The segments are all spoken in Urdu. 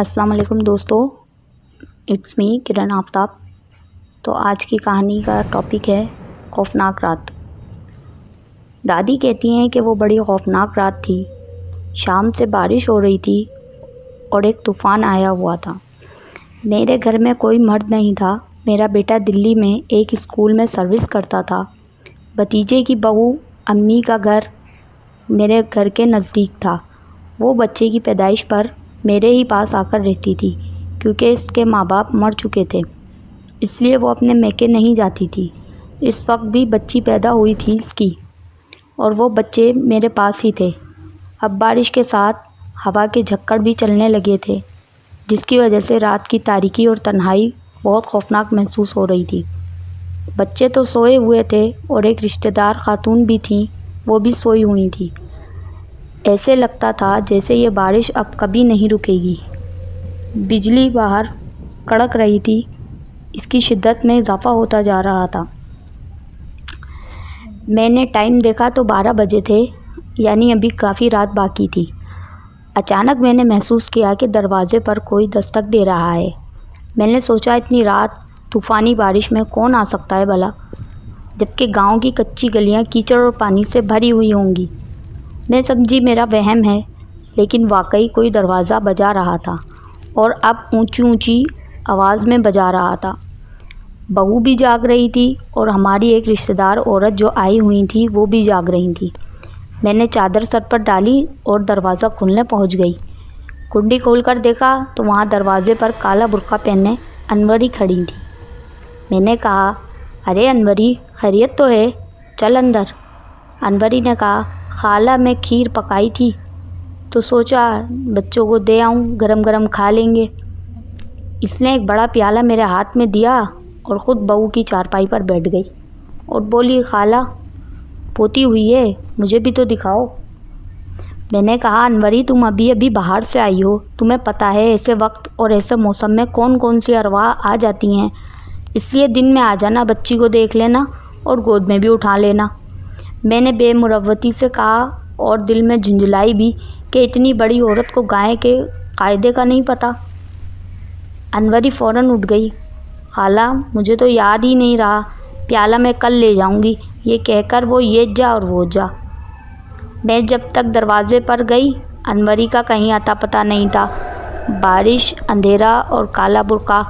السلام علیکم دوستو، اٹس می کرن آفتاب۔ تو آج کی کہانی کا ٹاپک ہے خوفناک رات۔ دادی کہتی ہیں کہ وہ بڑی خوفناک رات تھی۔ شام سے بارش ہو رہی تھی اور ایک طوفان آیا ہوا تھا۔ میرے گھر میں کوئی مرد نہیں تھا۔ میرا بیٹا دلی میں ایک اسکول میں سروس کرتا تھا۔ بھتیجے کی بہو امی کا گھر میرے گھر کے نزدیک تھا۔ وہ بچے کی پیدائش پر میرے ہی پاس آ کر رہتی تھی، کیونکہ اس کے ماں باپ مر چکے تھے، اس لیے وہ اپنے میکے نہیں جاتی تھی۔ اس وقت بھی بچی پیدا ہوئی تھی اس کی، اور وہ بچے میرے پاس ہی تھے۔ اب بارش کے ساتھ ہوا کے جھکڑ بھی چلنے لگے تھے، جس کی وجہ سے رات کی تاریکی اور تنہائی بہت خوفناک محسوس ہو رہی تھی۔ بچے تو سوئے ہوئے تھے اور ایک رشتہ دار خاتون بھی تھیں، وہ بھی سوئی ہوئی تھیں۔ ایسے لگتا تھا جیسے یہ بارش اب کبھی نہیں رکے گی۔ بجلی باہر کڑک رہی تھی، اس کی شدت میں اضافہ ہوتا جا رہا تھا۔ میں نے ٹائم دیکھا تو 12 بجے تھے، یعنی ابھی کافی رات باقی تھی۔ اچانک میں نے محسوس کیا کہ دروازے پر کوئی دستک دے رہا ہے۔ میں نے سوچا اتنی رات طوفانی بارش میں کون آ سکتا ہے بھلا، جبکہ گاؤں کی کچی گلیاں کیچڑ اور پانی سے بھری ہوئی ہوں گی۔ میں سمجھی میرا وہم ہے، لیکن واقعی کوئی دروازہ بجا رہا تھا، اور اب اونچی اونچی آواز میں بجا رہا تھا۔ بہو بھی جاگ رہی تھی اور ہماری ایک رشتہ دار عورت جو آئی ہوئی تھی وہ بھی جاگ رہی تھی۔ میں نے چادر سر پر ڈالی اور دروازہ کھولنے پہنچ گئی۔ کنڈی کھول کر دیکھا تو وہاں دروازے پر کالا برقع پہنے انوری کھڑی تھی۔ میں نے کہا، ارے انوری، خیریت تو ہے؟ چل اندر۔ انوری نے کہا، خالہ میں کھیر پکائی تھی تو سوچا بچوں کو دے آؤں، گرم گرم کھا لیں گے۔ اس نے ایک بڑا پیالہ میرے ہاتھ میں دیا اور خود بہو کی چارپائی پر بیٹھ گئی اور بولی، خالہ پوتی ہوئی ہے، مجھے بھی تو دکھاؤ۔ میں نے کہا، انوری تم ابھی باہر سے آئی ہو، تمہیں پتہ ہے ایسے وقت اور ایسے موسم میں کون سی ارواح آ جاتی ہیں، اس لیے دن میں آ جانا، بچی کو دیکھ لینا اور گود میں بھی اٹھا لینا۔ میں نے بے مروتی سے کہا اور دل میں جھنجھلائی بھی کہ اتنی بڑی عورت کو گائے کے قاعدے کا نہیں پتہ۔ انوری فوراً اٹھ گئی۔ خالہ مجھے تو یاد ہی نہیں رہا، پیالہ میں کل لے جاؤں گی، یہ کہہ کر وہ یہ جا اور وہ جا۔ میں جب تک دروازے پر گئی، انوری کا کہیں اتا پتہ نہیں تھا۔ بارش، اندھیرا اور کالا برقع،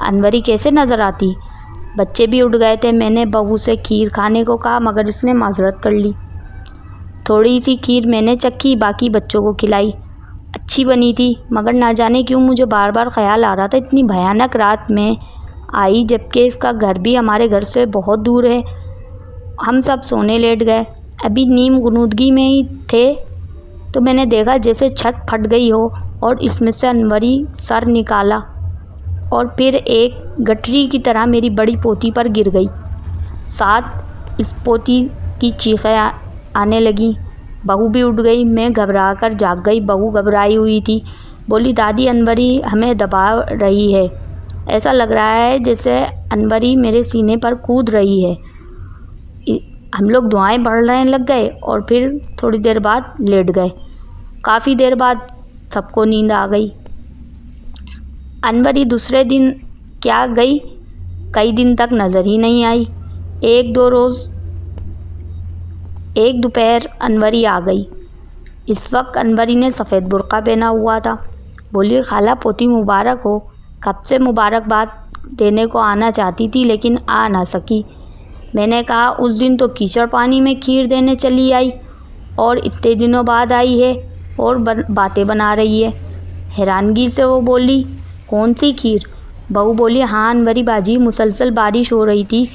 انوری کیسے نظر آتی؟ بچے بھی اٹھ گئے تھے۔ میں نے بہو سے کھیر کھانے کو کہا، مگر اس نے معذرت کر لی۔ تھوڑی سی کھیر میں نے چکھی، باقی بچوں کو کھلائی۔ اچھی بنی تھی، مگر نہ جانے کیوں مجھے بار بار خیال آ رہا تھا اتنی بھیانک رات میں آئی، جبکہ اس کا گھر بھی ہمارے گھر سے بہت دور ہے۔ ہم سب سونے لیٹ گئے، ابھی نیم غنودگی میں ہی تھے تو میں نے دیکھا جیسے چھت پھٹ گئی ہو اور اس میں سے انوری سر نکالا اور پھر ایک گٹری کی طرح میری بڑی پوتی پر گر گئی۔ ساتھ اس پوتی کی چیخیں آنے لگیں۔ بہو بھی اٹھ گئی۔ میں گھبرا کر جاگ گئی۔ بہو گھبرائی ہوئی تھی، بولی، دادی انوری ہمیں دبا رہی ہے، ایسا لگ رہا ہے جیسے انوری میرے سینے پر کود رہی ہے۔ ہم لوگ دعائیں پڑھنے لگ گئے اور پھر تھوڑی دیر بعد لیٹ گئے۔ کافی دیر بعد سب کو نیند آ گئی۔ انوری دوسرے دن کیا گئی، کئی دن تک نظر ہی نہیں آئی۔ ایک دوپہر انوری آ گئی۔ اس وقت انوری نے سفید برقع پہنا ہوا تھا۔ بولی، خالہ پوتی مبارک ہو، کب سے مبارکباد دینے کو آنا چاہتی تھی لیکن آ نہ سکی۔ میں نے کہا، اس دن تو کیچڑ پانی میں کھیر دینے چلی آئی اور اتنے دنوں بعد آئی ہے اور باتیں بنا رہی ہے۔ حیرانگی سے وہ بولی، کون سی کھیر؟ بہو بولی، ہاں انوری باجی، مسلسل بارش ہو رہی تھی،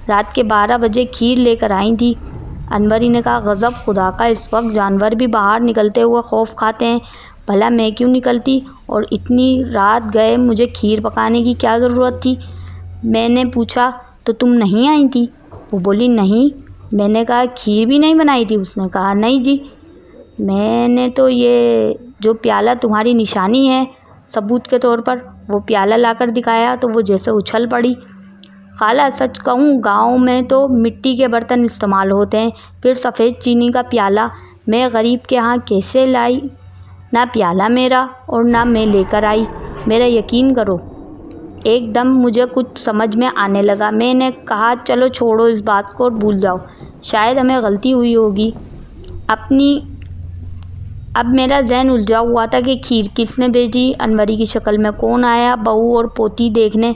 رات کے 12 بجے کھیر لے کر آئی تھی۔ انوری نے کہا، غضب خدا کا، اس وقت جانور بھی باہر نکلتے ہوئے خوف کھاتے ہیں، بھلا میں کیوں نکلتی، اور اتنی رات گئے مجھے کھیر پکانے کی کیا ضرورت تھی؟ میں نے پوچھا، تو تم نہیں آئی تھی؟ وہ بولی، نہیں۔ میں نے کہا، کھیر بھی نہیں بنائی تھی؟ اس نے کہا، نہیں جی۔ میں نے تو یہ جو پیالہ تمہاری نشانی ہے ثبوت کے طور پر، وہ پیالہ لا کر دکھایا تو وہ جیسے اچھل پڑی۔ خالہ سچ کہوں، گاؤں میں تو مٹی کے برتن استعمال ہوتے ہیں، پھر سفید چینی کا پیالہ میں غریب کے ہاں کیسے لائی؟ نہ پیالہ میرا اور نہ میں لے کر آئی۔ میرا یقین کرو۔ ایک دم مجھے کچھ سمجھ میں آنے لگا۔ میں نے کہا چلو چھوڑو اس بات کو اور بھول جاؤ، شاید ہمیں غلطی ہوئی ہوگی۔ اب میرا ذہن الجھا ہوا تھا کہ کھیر کس نے بھیجی، انوری کی شکل میں کون آیا، بہو اور پوتی دیکھنے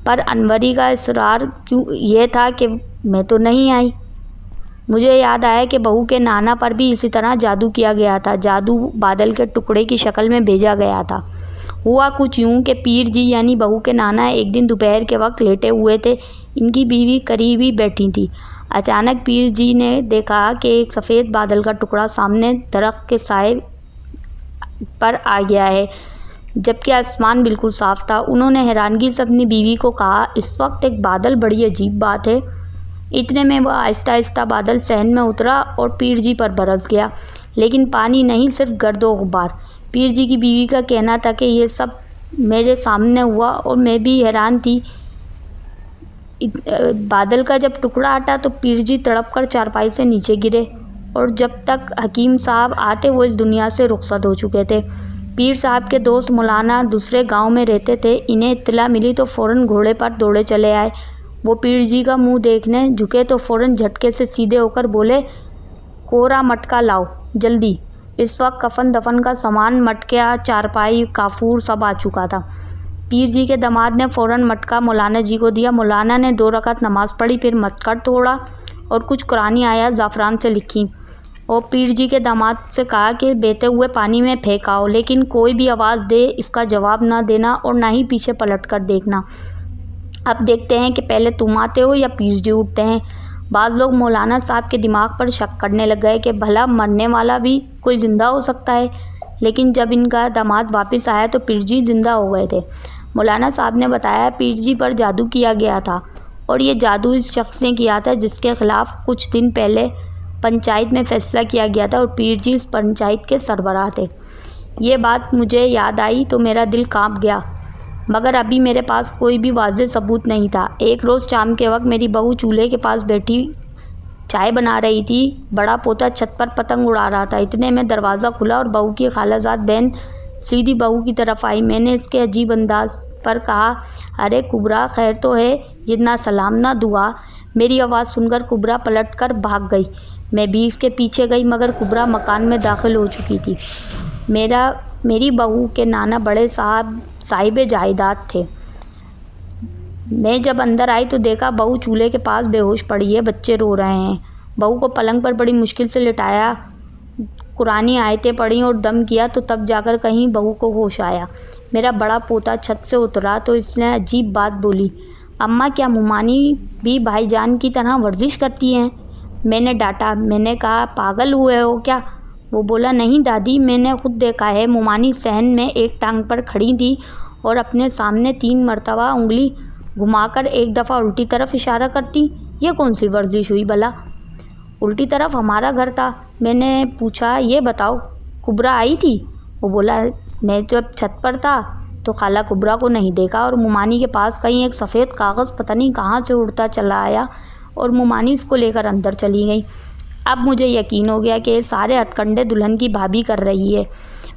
پر انوری کا اصرار کیوں یہ تھا کہ میں تو نہیں آئی۔ مجھے یاد آیا کہ بہو کے نانا پر بھی اسی طرح جادو کیا گیا تھا، جادو بادل کے ٹکڑے کی شکل میں بھیجا گیا تھا۔ ہوا کچھ یوں کہ پیر جی یعنی بہو کے نانا ایک دن دوپہر کے وقت لیٹے ہوئے تھے، ان کی بیوی قریب ہی بیٹھی تھی۔ اچانک پیر جی نے دیکھا کہ ایک سفید بادل کا ٹکڑا سامنے درخت کے سائے پر آ گیا ہے، جبکہ آسمان بالکل صاف تھا۔ انہوں نے حیرانگی سے اپنی بیوی کو کہا، اس وقت ایک بادل، بڑی عجیب بات ہے۔ اتنے میں وہ آہستہ آہستہ بادل صحن میں اترا اور پیر جی پر برس گیا، لیکن پانی نہیں، صرف گرد و غبار۔ پیر جی کی بیوی کا کہنا تھا کہ یہ سب میرے سامنے ہوا اور میں بھی حیران تھی۔ بادل کا جب ٹکڑا ہٹا تو پیر جی تڑپ کر چارپائی سے نیچے گرے، اور جب تک حکیم صاحب آتے وہ اس دنیا سے رخصت ہو چکے تھے۔ پیر صاحب کے دوست مولانا دوسرے گاؤں میں رہتے تھے، انہیں اطلاع ملی تو فوراً گھوڑے پر دوڑے چلے آئے۔ وہ پیر جی کا منہ دیکھنے جھکے تو فوراً جھٹکے سے سیدھے ہو کر بولے، کوڑا مٹکا لاؤ جلدی۔ اس وقت کفن دفن کا سامان، مٹکیا، چارپائی، کافور سب آ چکا تھا۔ پیر جی کے داماد نے فوراً مٹکا مولانا جی کو دیا۔ مولانا نے 2 رکعت نماز پڑھی، پھر مٹکا توڑا اور کچھ قرآنی آیات زعفران سے لکھی اور پیر جی کے داماد سے کہا کہ بہتے ہوئے پانی میں پھینکاؤ، لیکن کوئی بھی آواز دے اس کا جواب نہ دینا اور نہ ہی پیچھے پلٹ کر دیکھنا۔ اب دیکھتے ہیں کہ پہلے تم آتے ہو یا پیر جی اٹھتے ہیں۔ بعض لوگ مولانا صاحب کے دماغ پر شک کرنے لگ گئے کہ بھلا مرنے والا بھی کوئی زندہ ہو سکتا ہے، لیکن جب ان کا داماد واپس آیا تو پیر جی زندہ ہو گئے تھے۔ مولانا صاحب نے بتایا پیر جی پر جادو کیا گیا تھا، اور یہ جادو اس شخص نے کیا تھا جس کے خلاف کچھ دن پہلے پنچایت میں فیصلہ کیا گیا تھا، اور پیر جی اس پنچایت کے سربراہ تھے۔ یہ بات مجھے یاد آئی تو میرا دل کانپ گیا، مگر ابھی میرے پاس کوئی بھی واضح ثبوت نہیں تھا۔ ایک روز شام کے وقت میری بہو چولہے کے پاس بیٹھی چائے بنا رہی تھی، بڑا پوتا چھت پر پتنگ اڑا رہا تھا۔ اتنے میں دروازہ کھلا اور بہو کی خالہ زاد بہن سیدھی بہو کی طرف آئی۔ میں نے اس کے عجیب انداز پر کہا، ارے کبرا، خیر تو ہے؟ یہ نہ سلام نہ دعا۔ میری آواز سن کر کبرا پلٹ کر بھاگ گئی۔ میں بھی اس کے پیچھے گئی، مگر کبرا مکان میں داخل ہو چکی تھی۔ میری بہو کے نانا بڑے صاحب جائیداد تھے۔ میں جب اندر آئی تو دیکھا بہو چولہے کے پاس بے ہوش پڑی ہے، بچے رو رہے ہیں۔ بہو کو پلنگ پر بڑی مشکل سے لٹایا، قرآنی آیتیں پڑھیں اور دم کیا تو تب جا کر کہیں بہو کو ہوش آیا۔ میرا بڑا پوتا چھت سے اترا تو اس نے عجیب بات بولی، اماں کیا مومانی بھی بھائی جان کی طرح ورزش کرتی ہیں؟ میں نے ڈانٹا۔ میں نے کہا، پاگل ہوئے ہو کیا؟ وہ بولا، نہیں دادی، میں نے خود دیکھا ہے، مومانی صحن میں ایک ٹانگ پر کھڑی تھی اور اپنے سامنے 3 مرتبہ انگلی گھما کر ایک دفعہ الٹی طرف اشارہ کرتی۔ یہ کون سی ورزش ہوئی بھلا؟ الٹی طرف ہمارا گھر تھا۔ میں نے پوچھا، یہ بتاؤ کبرا آئی تھی؟ وہ بولا، میں جب چھت پر تھا تو خالہ کبرا کو نہیں دیکھا، اور مومانی کے پاس کہیں ایک سفید کاغذ پتہ نہیں کہاں سے اڑتا چلا آیا اور مومانی اس کو لے کر اندر چلی گئی۔ اب مجھے یقین ہو گیا کہ یہ سارے ہتھ کنڈے دلہن کی بھابھی کر رہی ہے۔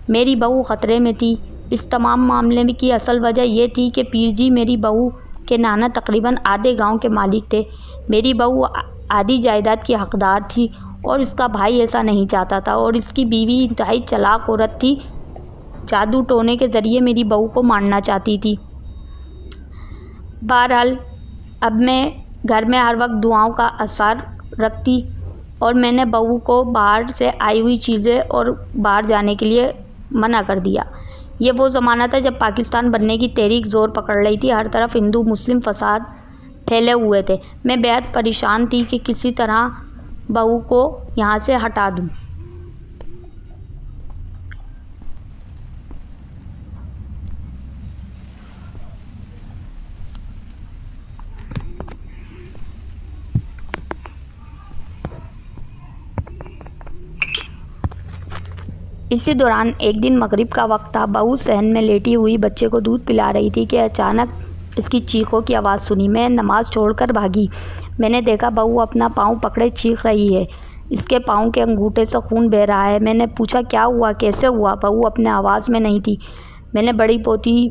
میری بہو خطرے میں تھی۔ اس تمام معاملے کی اصل وجہ یہ تھی کہ پیر جی میری بہو کے نانا تقریباً آدھے گاؤں کے مالک تھے۔ میری بہو آدھی جائیداد کی حقدار تھی اور اس کا بھائی ایسا نہیں چاہتا تھا، اور اس کی بیوی انتہائی چالاک عورت تھی، جادو ٹونے کے ذریعے میری بہو کو مارنا چاہتی تھی۔ بہرحال اب میں گھر میں ہر وقت دعاؤں کا اثر رکھتی، اور میں نے بہو کو باہر سے آئی ہوئی چیزیں اور باہر جانے کے لیے منع کر دیا۔ یہ وہ زمانہ تھا جب پاکستان بننے کی تحریک زور پکڑ رہی تھی، ہر طرف ہندو مسلم فساد پھیلے ہوئے تھے۔ میں بہت پریشان تھی کہ کسی طرح بہو کو یہاں سے ہٹا دوں۔ اسی دوران ایک دن مغرب کا وقت تھا۔ بہو صحن میں لیٹی ہوئی بچے کو دودھ پلا رہی تھی کہ اچانک اس کی چیخوں کی آواز سنی۔ میں نماز چھوڑ کر بھاگی۔ میں نے دیکھا بہو اپنا پاؤں پکڑے چیخ رہی ہے، اس کے پاؤں کے انگوٹھے سے خون بہہ رہا ہے۔ میں نے پوچھا، کیا ہوا، کیسے ہوا؟ بہو اپنے آواز میں نہیں تھی۔ میں نے بڑی پوتی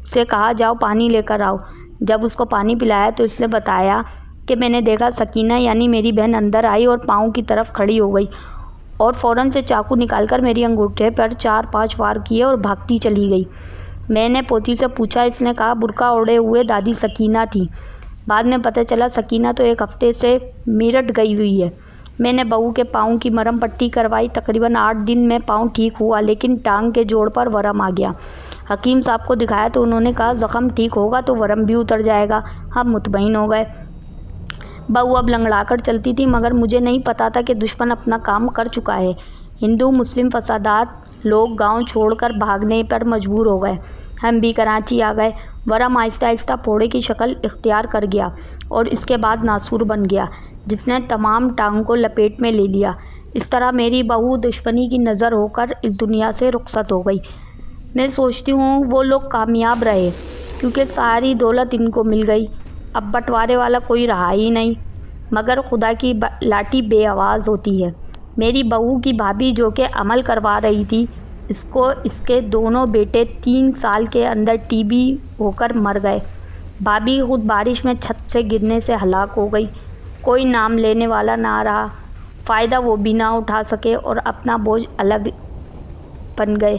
سے کہا جاؤ پانی لے کر آؤ۔ جب اس کو پانی پلایا تو اس نے بتایا کہ میں نے دیکھا سکینہ یعنی میری بہن اندر آئی اور پاؤں کی طرف کھڑی ہو گئی اور فوراً سے چاقو نکال کر میری انگوٹھے پر 4-5 وار کیے اور بھاگتی چلی گئی۔ میں نے پوتی سے پوچھا، اس نے کہا برقع اوڑھے ہوئے دادی سکینہ تھی۔ بعد میں پتہ چلا سکینہ تو 1 ہفتے سے میرٹھ گئی ہوئی ہے۔ میں نے بہو کے پاؤں کی مرہم پٹی کروائی۔ تقریباً 8 دن میں پاؤں ٹھیک ہوا، لیکن ٹانگ کے جوڑ پر ورم آ گیا۔ حکیم صاحب کو دکھایا تو انہوں نے کہا زخم ٹھیک ہوگا تو ورم بھی اتر جائے گا۔ ہم مطمئن ہو گئے۔ بہو اب لنگڑا کر چلتی تھی، مگر مجھے نہیں پتا تھا کہ دشمن اپنا کام کر چکا ہے۔ ہندو مسلم فسادات، لوگ گاؤں چھوڑ کر بھاگنے پر مجبور ہو گئے۔ ہم بھی کراچی آ گئے۔ ورم آہستہ آہستہ پھوڑے کی شکل اختیار کر گیا اور اس کے بعد ناسور بن گیا، جس نے تمام ٹانگ کو لپیٹ میں لے لیا۔ اس طرح میری بہو دشمنی کی نذر ہو کر اس دنیا سے رخصت ہو گئی۔ میں سوچتی ہوں وہ لوگ کامیاب رہے، کیونکہ ساری دولت ان کو مل گئی۔ اب بٹوارے والا کوئی رہا ہی نہیں، مگر خدا کی لاٹھی بے آواز ہوتی ہے۔ میری بہو کی بھابھی جو کہ عمل کروا رہی تھی، اس کو اس کے دونوں بیٹے 3 سال کے اندر ٹی بی ہو کر مر گئے۔ بھابھی خود بارش میں چھت سے گرنے سے ہلاک ہو گئی۔ کوئی نام لینے والا نہ رہا، فائدہ وہ بھی نہ اٹھا سکے اور اپنا بوجھ الگ بن گئے۔